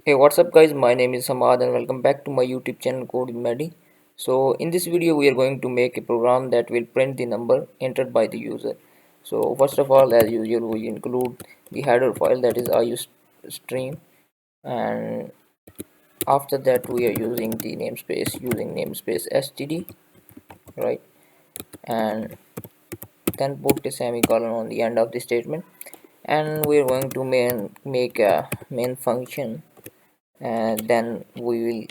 Hey, what's up, guys? My name is Samad, and welcome back to my YouTube channel CodeWithMaddy. So, in this video, we are going to make a program that will print the number entered by the user. So, first of all, as usual, we include the header file, that is iustream, and after that, we are using the namespace std, right? And then put a semicolon on the end of the statement, and we are going to make a main function, and then we will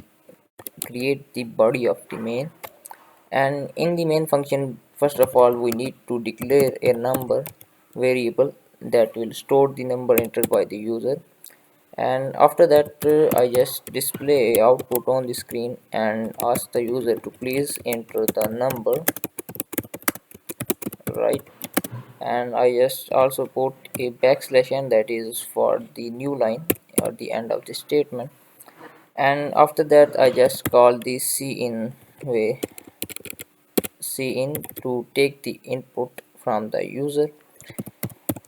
create the body of the main. And in the main function, first of all, we need to declare a number variable that will store the number entered by the user. And after that, I just display output on the screen and ask the user to please enter the number, right? And I just also put a backslash n, that is for the new line or the end of the statement. And after that, I just call the cin to take the input from the user,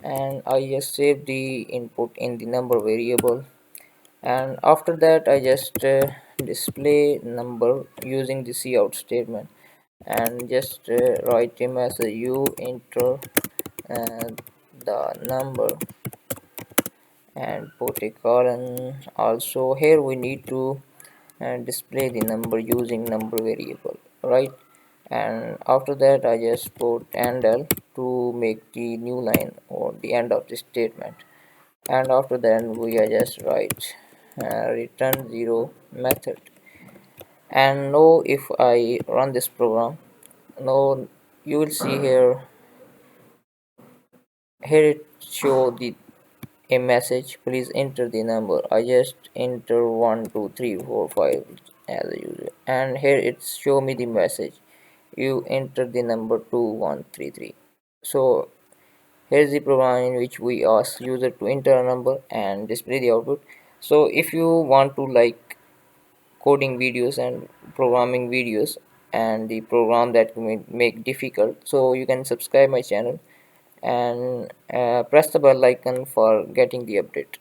and I just save the input in the number variable. And after that, I just display number using the cout statement, and just write a message: you enter uh, the number, and put a colon. Also here we need to display the number using number variable, right? And after that, I just put handle to make the new line or the end of the statement. And after that, we are just write return 0 method. And now if I run this program, now you will see here it show the a message: please enter the number. I just enter 1 2 3 4 5 as usual, and here it's show me the message: you enter the number 2133. So here's the program in which we ask user to enter a number and display the output. So if you want to like coding videos and programming videos and the program that may make difficult, so you can subscribe my channel and press the bell icon for getting the update.